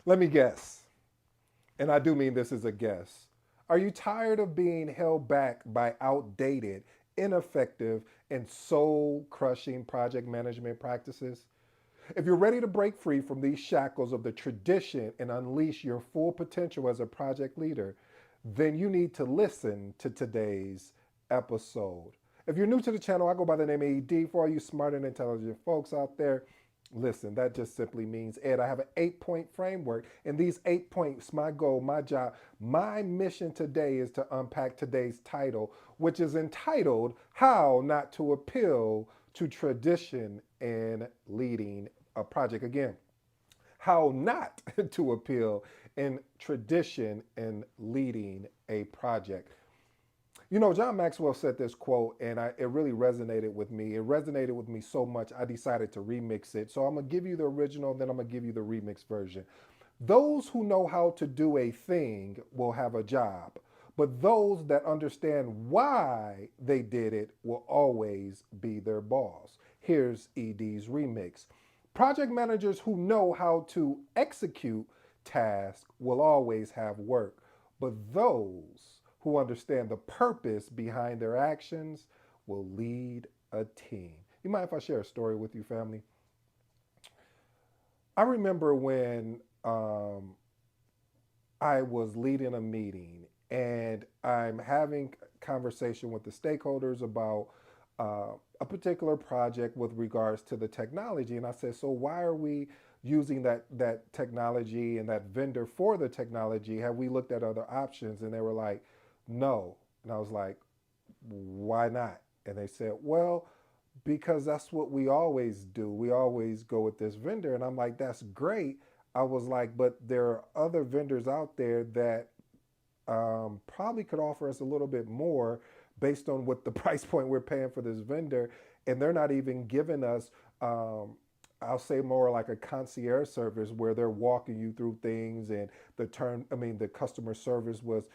Let me guess, and I do mean this as a guess. Are you tired of being held back by outdated, ineffective, and soul crushing project management practices? If you're ready to break free from these shackles of the tradition and unleash your full potential as a project leader, then you need to listen to today's episode. If you're new to the channel, I go by the name of ED. For all you smart and intelligent folks out there, listen, that just simply means Ed. I have an 8-point framework, and these 8 points, my goal, my job, my mission today is to unpack today's title, which is entitled How Not to Appeal to Tradition in Leading a Project. Again, how not to appeal in tradition in leading a project. You know, John Maxwell said this quote, and it really resonated with me. It resonated with me so much, I decided to remix it. So I'm going to give you the original, then I'm going to give you the remix version. Those who know how to do a thing will have a job, but those that understand why they did it will always be their boss. Here's ED's remix. Project managers who know how to execute tasks will always have work, but those who understand the purpose behind their actions will lead a team. You mind if I share a story with you, family? I remember when I was leading a meeting and I'm having conversation with the stakeholders about a particular project with regards to the technology. And I said, so why are we using that technology and that vendor for the technology? Have we looked at other options? And they were like, no. And I was like, why not? And they said, well, because that's what we always do. We always go with this vendor. And I'm like, that's great. I was like, but there are other vendors out there that probably could offer us a little bit more based on what the price point we're paying for this vendor. And they're not even giving us, I'll say more like a concierge service where they're walking you through things. And the customer service was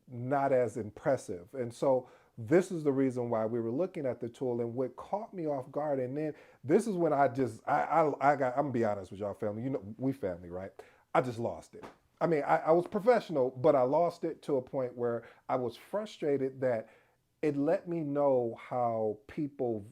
not as impressive. And so this is the reason why we were looking at the tool, and what caught me off guard. And then this is when I'm gonna be honest with y'all, family. You know, we family, right? I just lost it. I mean, I was professional, but I lost it to a point where I was frustrated that it let me know how people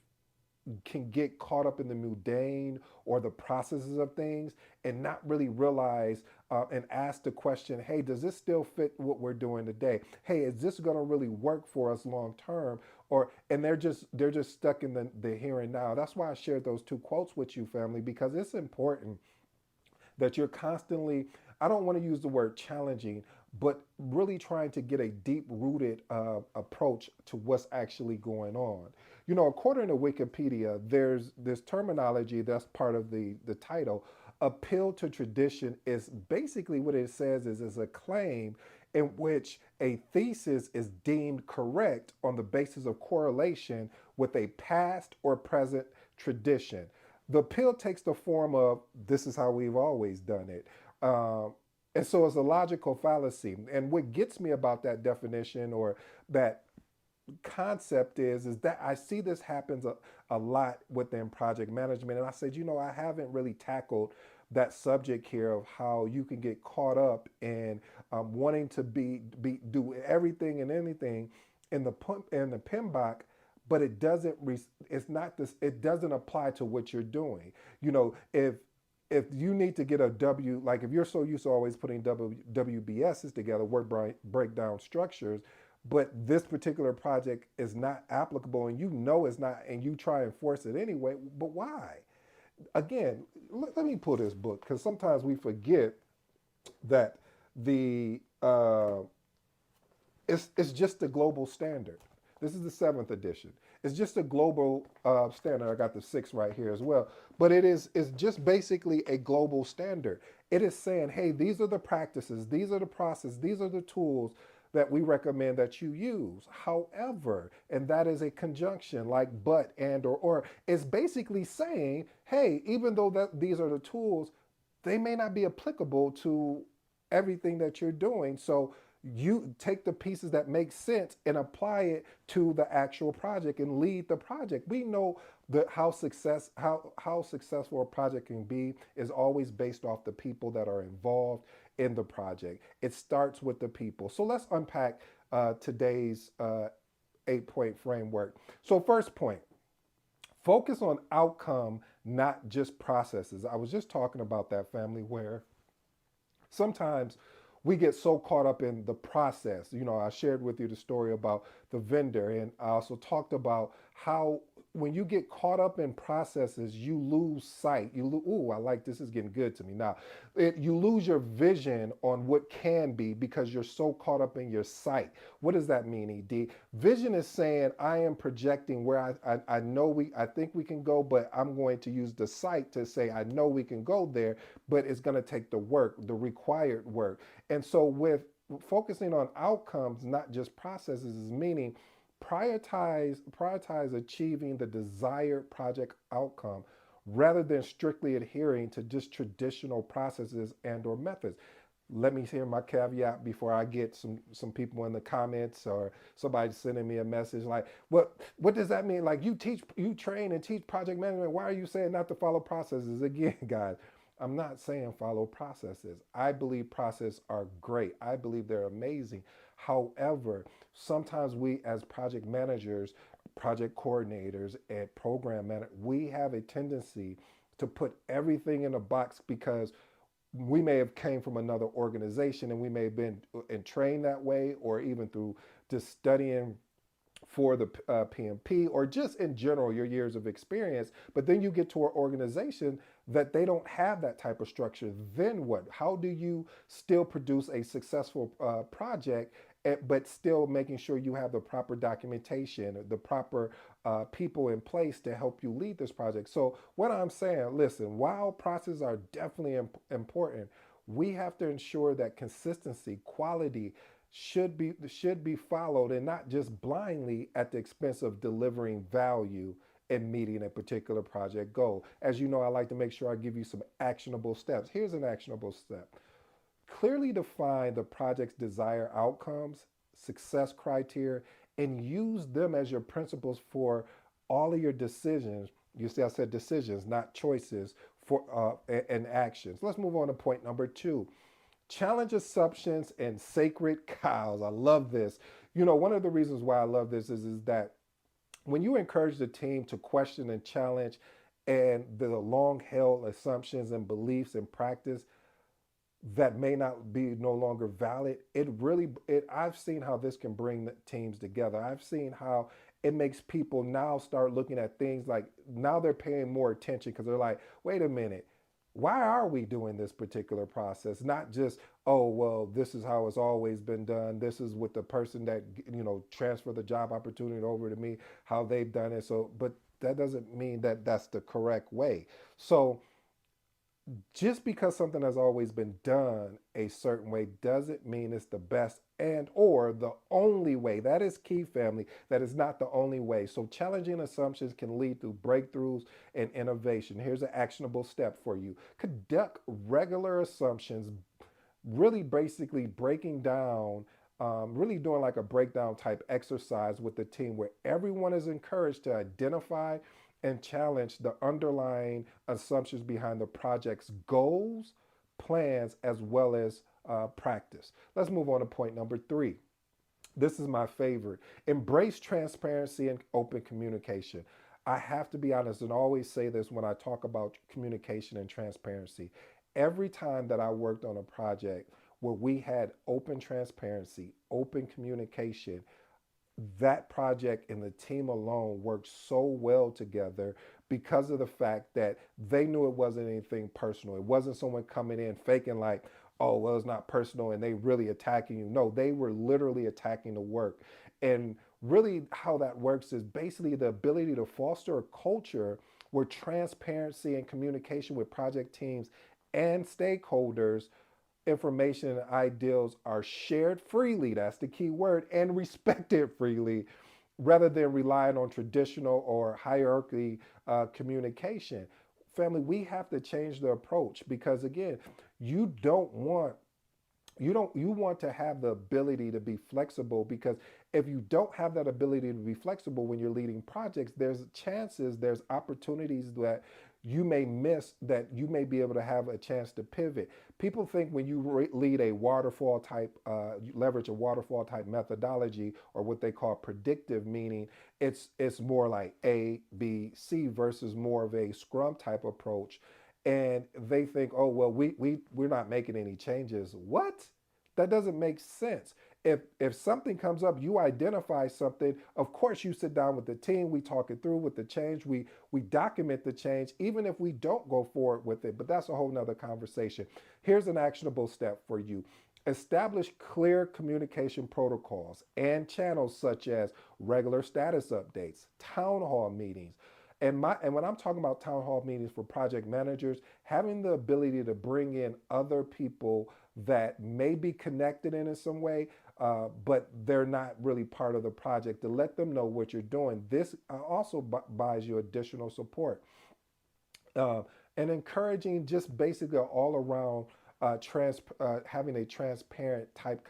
can get caught up in the mundane or the processes of things and not really realize and ask the question, hey, does this still fit what we're doing today? Hey, is this going to really work for us long term? Or and they're just stuck in the here and now. That's why I shared those two quotes with you, family, because it's important that you're constantly, I don't want to use the word challenging, but really trying to get a deep rooted approach to what's actually going on. You know, according to Wikipedia, there's this terminology that's part of the title. Appeal to tradition is basically what it says is a claim in which a thesis is deemed correct on the basis of correlation with a past or present tradition. The appeal takes the form of this is how we've always done it. And so it's a logical fallacy. And what gets me about that definition or that concept is that I see this happens a lot within project management. And I said, you know, I haven't really tackled that subject here of how you can get caught up in wanting to do everything and anything in the PMBOK, but it's not this, it doesn't apply to what you're doing. You know, if you need to get a like if you're so used to always putting WBSs together, work breakdown structures, but this particular project is not applicable and you know it's not, and you try and force it anyway, but why? Again, let me pull this book because sometimes we forget that the it's just the global standard. This is the seventh edition. It's just a global standard. I got the sixth right here as well. But it's just basically a global standard. It is saying, hey, these are the practices, these are the processes, these are the tools that we recommend that you use. However, and that is a conjunction like but, and, or. It's basically saying, hey, even though that these are the tools, they may not be applicable to everything that you're doing. So you take the pieces that make sense and apply it to the actual project and lead the project. We know How successful a project can be is always based off the people that are involved in the project. It starts with the people. So let's unpack today's 8 point framework. So first point, focus on outcome, not just processes. I was just talking about that, family, where sometimes we get so caught up in the process. I shared with you the story about the vendor, and I also talked about how when you get caught up in processes, you lose sight. Ooh, I like this, is getting good to me now. You lose your vision on what can be because you're so caught up in your sight. What does that mean, ED? Vision is saying I am projecting where I know I think we can go, but I'm going to use the sight to say I know we can go there, but it's going to take the work, the required work. And so with focusing on outcomes, not just processes, is meaning prioritize achieving the desired project outcome rather than strictly adhering to just traditional processes and or methods. Let me hear my caveat before I get some people in the comments or somebody sending me a message like, what does that mean? Like, you train and teach project management, why are you saying not to follow processes? Again, guys, I'm not saying follow processes. I believe processes are great. I believe they're amazing. However, sometimes we as project managers, project coordinators, and program managers, we have a tendency to put everything in a box because we may have came from another organization and we may have been trained that way, or even through just studying for the PMP, or just in general your years of experience. But then you get to an organization that they don't have that type of structure. Then what? How do you still produce a successful project, but still making sure you have the proper documentation, the proper people in place to help you lead this project? So what I'm saying, listen, while processes are definitely important, we have to ensure that consistency, quality, should be followed, and not just blindly at the expense of delivering value and meeting a particular project goal. As you know, I like to make sure I give you some actionable steps. Here's an actionable step. Clearly define the project's desired outcomes, success criteria, and use them as your principles for all of your decisions. You see, I said decisions, not choices, and actions. Let's move on to point number 2. Challenge assumptions and sacred cows. I love this. One of the reasons why I love this is that when you encourage the team to question and challenge and the long held assumptions and beliefs and practice that may not be no longer valid, I've seen how this can bring the teams together. I've seen how it makes people now start looking at things like, now they're paying more attention because they're like, wait a minute, why are we doing this particular process? Not just, oh, well, this is how it's always been done. This is with the person that, transferred the job opportunity over to me, how they've done it. So, but that doesn't mean that that's the correct way. So just because something has always been done a certain way doesn't mean it's the best and or the only way. That is key, family. That is not the only way. So challenging assumptions can lead to breakthroughs and innovation. Here's an actionable step for you. Conduct regular assumptions, really basically breaking down, really doing like a breakdown type exercise with the team where everyone is encouraged to identify and challenge the underlying assumptions behind the project's goals, plans, as well as practice. Let's move on to point number 3. This is my favorite. Embrace transparency and open communication. I have to be honest and always say this when I talk about communication and transparency. Every time that I worked on a project where we had open transparency, open communication, that project and the team alone worked so well together because of the fact that they knew it wasn't anything personal. It wasn't someone coming in faking like, oh, well, it's not personal and they really attacking you. No, they were literally attacking the work. And really how that works is basically the ability to foster a culture where transparency and communication with project teams and stakeholders, information and ideals are shared freely, that's the key word, and respected freely, rather than relying on traditional or hierarchy communication. Family, we have to change the approach because again, you don't want you want to have the ability to be flexible because If you don't have that ability to be flexible when you're leading projects, there's chances, there's opportunities that you may miss, that you may be able to have a chance to pivot. People think when you lead a waterfall type, you leverage a waterfall type methodology, or what they call predictive, meaning it's more like A, B, C versus more of a Scrum type approach. And they think, oh well, we're not making any changes. What? That doesn't make sense. If something comes up, you identify something. Of course, you sit down with the team. We talk it through with the change. We document the change, even if we don't go forward with it. But that's a whole nother conversation. Here's an actionable step for you. Establish clear communication protocols and channels, such as regular status updates, town hall meetings. And when I'm talking about town hall meetings for project managers, having the ability to bring in other people that may be connected in some way, but they're not really part of the project, to let them know what you're doing. This also buys you additional support, uh, and encouraging just basically all around having a transparent type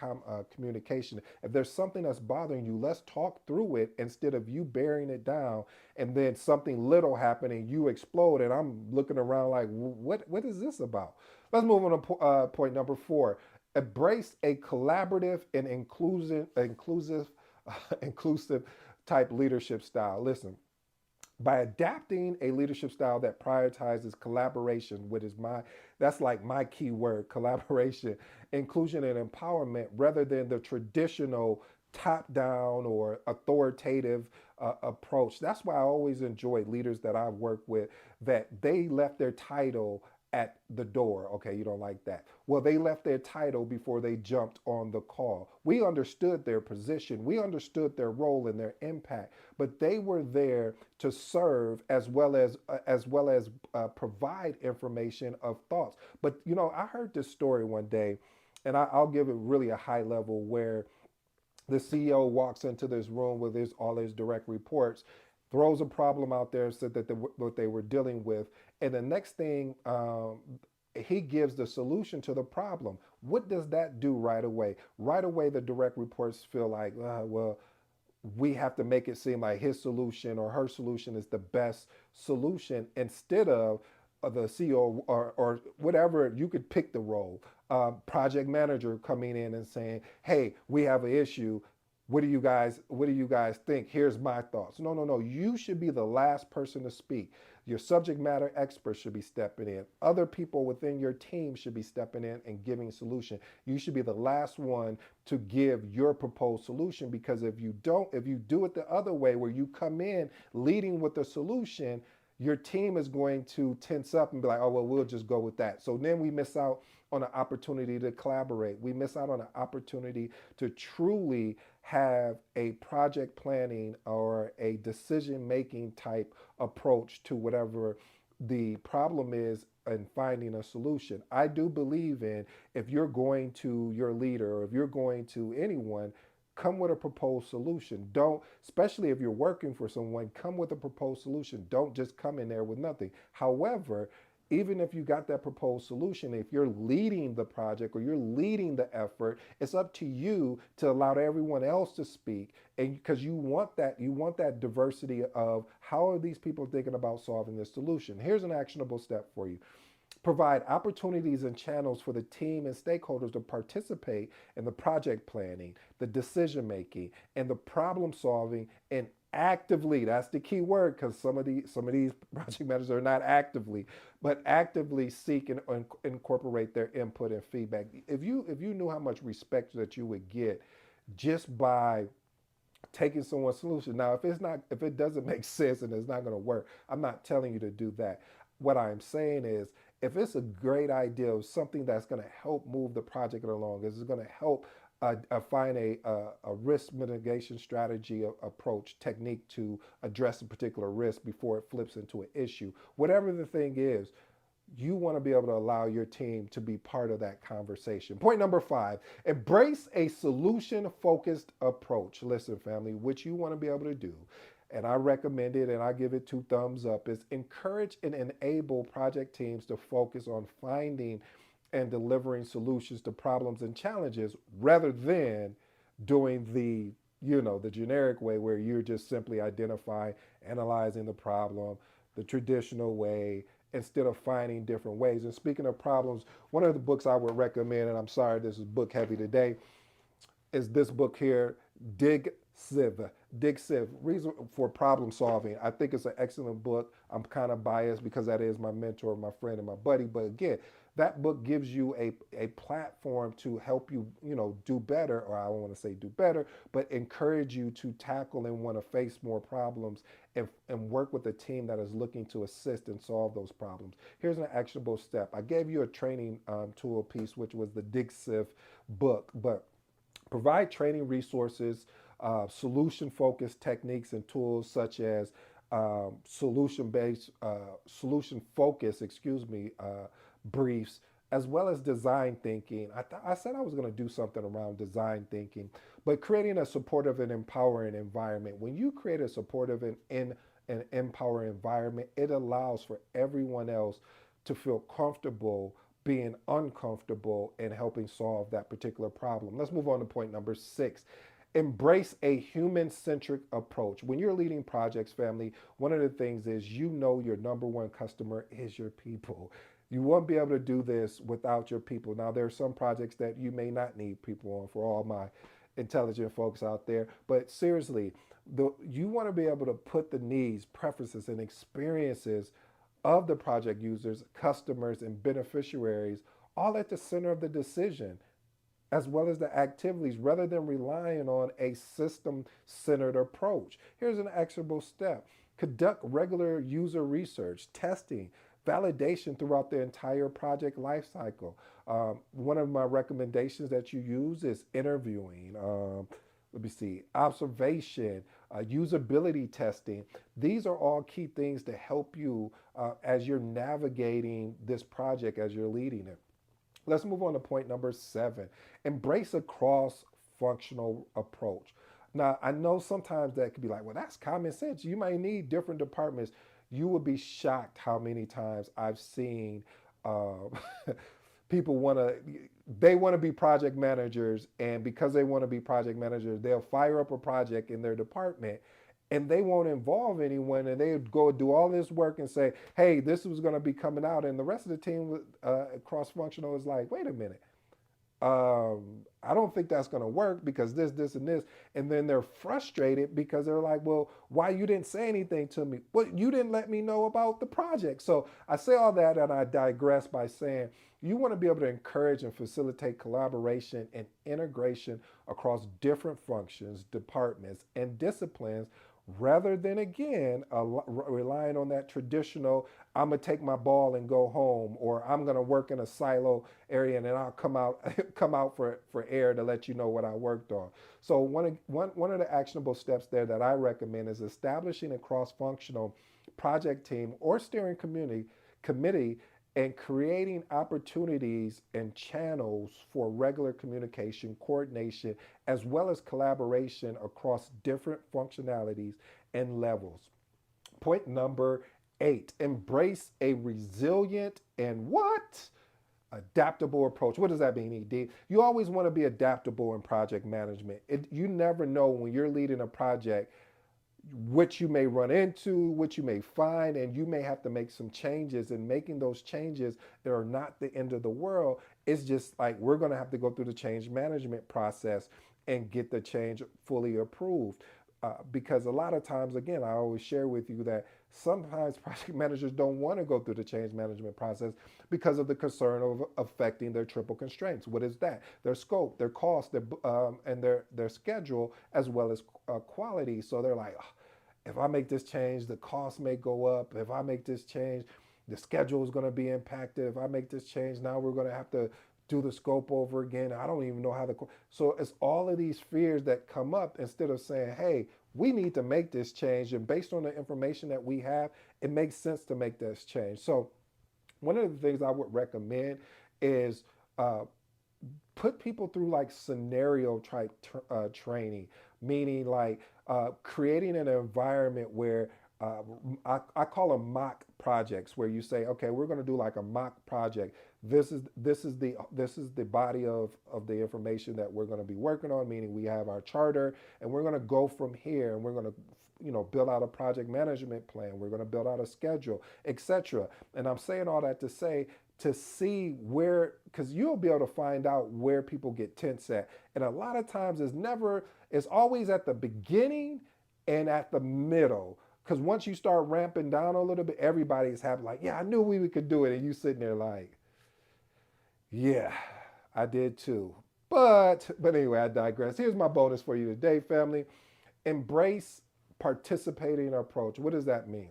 communication. If there's something that's bothering you, let's talk through it instead of you bearing it down and then something little happening, you explode, and I'm looking around like, what is this about? Let's move on to point number four. Embrace a collaborative and inclusive type leadership style. Listen, by adapting a leadership style that prioritizes collaboration, which is that's like my key word, collaboration, inclusion, and empowerment, rather than the traditional top down or authoritative approach. That's why I always enjoy leaders that I've worked with, that they left their title at the door. Okay, you don't like that. Well, they left their title before they jumped on the call. We understood their position, we understood their role and their impact, but they were there to serve, as well as provide information of thoughts. But I heard this story one day, and I'll give it really a high level, where the CEO walks into this room with all his direct reports, throws a problem out there, said that what they were dealing with, and the next thing, he gives the solution to the problem. What does that do right away? Right away, the direct reports feel like, well, we have to make it seem like his solution or her solution is the best solution, instead of the CEO, or whatever. You could pick the role. Project manager coming in and saying, "Hey, we have an issue. What do you guys think? Here's my thoughts." No, no, no. You should be the last person to speak. Your subject matter experts should be stepping in. Other people within your team should be stepping in and giving solution. You should be the last one to give your proposed solution, because if you don't, if you do it the other way, where you come in leading with the solution, your team is going to tense up and be like, "Oh, well, we'll just go with that." So then we miss out on an opportunity to collaborate. We miss out on an opportunity to truly have a project planning or a decision making type approach to whatever the problem is, and finding a solution. I do believe in, if you're going to your leader, or if you're going to anyone, come with a proposed solution. Don't, especially if you're working for someone, come with a proposed solution. Don't just come in there with nothing. However, even if you got that proposed solution, if you're leading the project or you're leading the effort, it's up to you to allow everyone else to speak. And because you want that diversity of, how are these people thinking about solving this solution? Here's an actionable step for you. Provide opportunities and channels for the team and stakeholders to participate in the project planning, the decision making, and the problem solving, and actively, that's the key word, because some of these project managers are not actively, but actively seek and incorporate their input and feedback. If you knew how much respect that you would get just by taking someone's solution. Now, if it doesn't make sense and it's not going to work, I'm not telling you to do that. What I'm saying is, if it's a great idea of something that's going to help move the project along, this is going to help find a risk mitigation strategy, approach, technique to address a particular risk before it flips into an issue. Whatever the thing is, you want to be able to allow your team to be part of that conversation. Point number five, embrace a solution focused approach. Listen, family, what you want to be able to do, and I recommend it and I give it 2 thumbs up, is encourage and enable project teams to focus on finding and delivering solutions to problems and challenges, rather than doing the the generic way where you're just simply identifying, analyzing the problem the traditional way instead of finding different ways. And speaking of problems, one of the books I would recommend, and I'm sorry this is book heavy today, is this book here, Dig Siv. Dig Siv, Reason for Problem Solving. I think it's an excellent book. I'm kind of biased because that is my mentor, my friend, and my buddy. But again, that book gives you a platform to help you, do better, or I don't want to say do better, but encourage you to tackle and want to face more problems and work with a team that is looking to assist and solve those problems. Here's an actionable step. I gave you a training tool piece, which was the Dig Siv book, but provide training resources, solution focused techniques and tools such as solution focus, briefs, as well as design thinking. I said I was going to do something around design thinking, but creating a supportive and empowering environment. When you create a supportive and an empowering environment, it allows for everyone else to feel comfortable being uncomfortable and helping solve that particular problem. Let's move on to point number 6. Embrace a human-centric approach. When you're leading projects, family, one of the things is your number one customer is your people. You won't be able to do this without your people. Now, there are some projects that you may not need people on, for all my intelligent folks out there, but seriously, you want to be able to put the needs, preferences, and experiences of the project users, customers, and beneficiaries all at the center of the decision, as well as the activities, rather than relying on a system centered approach. Here's an actionable step: conduct regular user research, testing, validation throughout the entire project lifecycle. One of my recommendations that you use is interviewing. Let me see, observation, usability testing. These are all key things to help you as you're navigating this project, as you're leading it. Let's move on to point number 7. Embrace a cross functional approach. Now, I know sometimes that could be like, well, that's common sense. You might need different departments. You would be shocked how many times I've seen uh, people they want to be project managers, and because they want to be project managers, they'll fire up a project in their department and they won't involve anyone, and they go do all this work and say, hey, this was going to be coming out, and the rest of the team cross-functional is like, wait a minute, I don't think that's going to work because this, and this. And then they're frustrated because they're like, well, why you didn't say anything to me? Well, you didn't let me know about the project. So I say all that and I digress by saying you want to be able to encourage and facilitate collaboration and integration across different functions, departments, and disciplines rather than again relying on that traditional I'm gonna take my ball and go home, or I'm gonna work in a silo area and then I'll come out come out for air to let you know what I worked on. So one of the actionable steps there that I recommend is establishing a cross-functional project team or steering committee and creating opportunities and channels for regular communication, coordination, as well as collaboration across different functionalities and levels. Point number 8, embrace a resilient and what? Adaptable approach. What does that mean, ED? You always want to be adaptable in project management. You never know when you're leading a project what you may run into, what you may find, and you may have to make some changes. And making those changes that are not the end of the world. It's just like we're going to have to go through the change management process and get the change fully approved. Because a lot of times, again, I always share with you that sometimes project managers don't want to go through the change management process because of the concern of affecting their triple constraints. What is that? Their scope, their cost, and their schedule, as well as quality. So they're like, "Oh, if I make this change, the cost may go up. If I make this change, the schedule is going to be impacted. If I make this change, now we're going to have to do the scope over again. I don't even know how the so it's all of these fears that come up instead of saying, hey, we need to make this change, and based on the information that we have, it makes sense to make this change. So one of the things I would recommend is uh, put people through like scenario type training, meaning like creating an environment where I call them mock projects, where you say, okay, we're going to do like a mock project. This is the body of the information that we're going to be working on, meaning we have our charter, and we're going to go from here, and we're going to build out a project management plan, we're going to build out a schedule, etc. And I'm saying all that to say, to see where, because you'll be able to find out where people get tense at. And a lot of times it's always at the beginning and at the middle. Because once you start ramping down a little bit, everybody's happy, like, yeah, I knew we could do it. And you sitting there like, yeah, I did too. But anyway, I digress. Here's my bonus for you today, family. Embrace participating approach. What does that mean?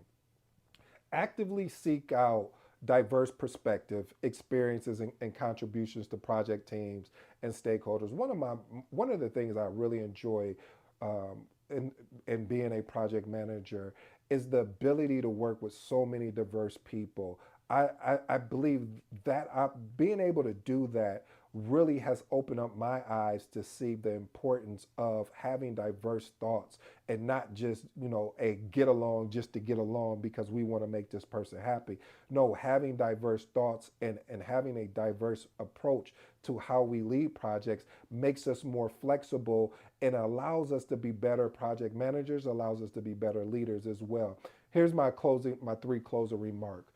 Actively seek out diverse perspective, experiences, and contributions to project teams and stakeholders. One of the things I really enjoy in being a project manager is the ability to work with so many diverse people. I believe that being able to do that really has opened up my eyes to see the importance of having diverse thoughts and not just, a get along just to get along because we want to make this person happy. No, having diverse thoughts and having a diverse approach to how we lead projects makes us more flexible and allows us to be better project managers, allows us to be better leaders as well. Here's my three closing remarks.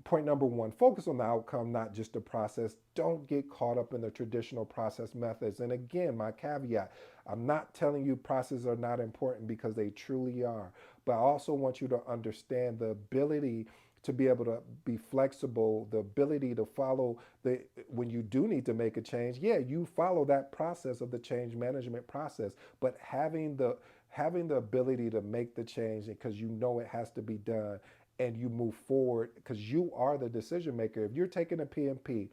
Point number one, focus on the outcome, not just the process. Don't get caught up in the traditional process methods. And again, my caveat, I'm not telling you processes are not important because they truly are. But I also want you to understand the ability to be able to be flexible, the ability to follow when you do need to make a change, yeah, you follow that process of the change management process, but having the ability to make the change because you know it has to be done and you move forward because you are the decision maker. If you're taking a PMP,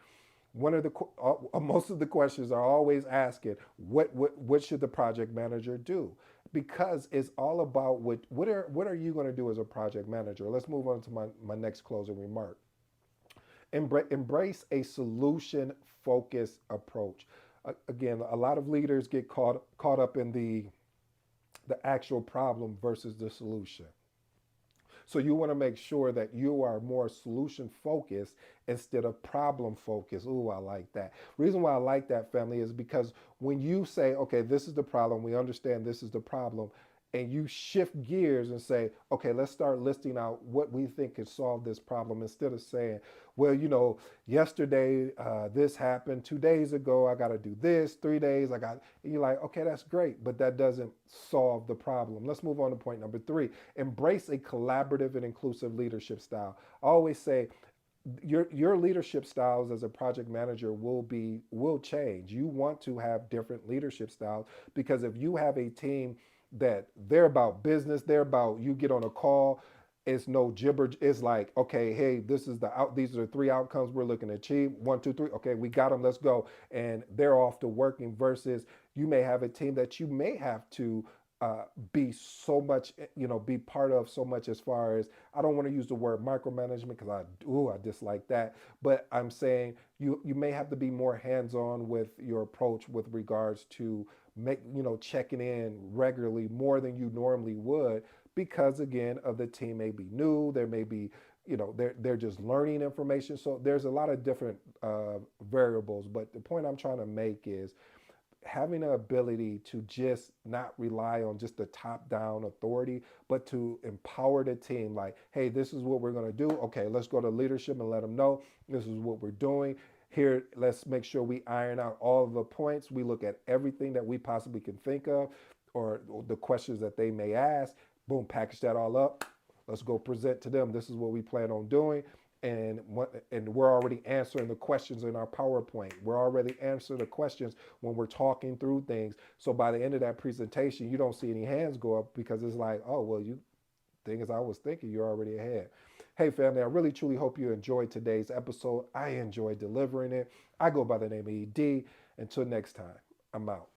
most of the questions are always asking, what should the project manager do? Because it's all about what are you going to do as a project manager. Let's move on to my next closing remark. Embrace a solution focused approach. Again, a lot of leaders get caught up in the actual problem versus the solution. So you want to make sure that you are more solution focused instead of problem focused. Ooh, I like that. Reason why I like that, family, is because when you say, okay, this is the problem, we understand this is the problem, and you shift gears and say, okay, let's start listing out what we think could solve this problem instead of saying, well, yesterday this happened, 2 days ago I got to do this, 3 days I got. And you're like, okay, that's great, but that doesn't solve the problem. Let's move on to point number three. Embrace a collaborative and inclusive leadership style. I always say your leadership styles as a project manager will change. You want to have different leadership styles because if you have a team that they're about business, they're about, you get on a call, it's no gibber. It's like, okay, hey, these are the three outcomes we're looking to achieve. 1, 2, 3. Okay, we got them. Let's go. And they're off to working. Versus you may have a team that you may have to be so much, be part of so much, as far as, I don't want to use the word micromanagement because I dislike that. But I'm saying you may have to be more hands-on with your approach with regards to checking in regularly more than you normally would, because again of the team may be new, there may be, they're just learning information. So there's a lot of different variables. But the point I'm trying to make is having the ability to just not rely on just the top down authority, but to empower the team. Like, hey, this is what we're going to do. Okay, let's go to leadership and let them know this is what we're doing. Here, let's make sure we iron out all of the points. We look at everything that we possibly can think of, or the questions that they may ask. Boom, package that all up. Let's go present to them. This is what we plan on doing. And we're already answering the questions in our PowerPoint. We're already answering the questions when we're talking through things. So by the end of that presentation, you don't see any hands go up because it's like, oh, well, thing as I was thinking, you're already ahead. Hey, family, I really truly hope you enjoyed today's episode. I enjoyed delivering it. I go by the name of ED. Until next time, I'm out.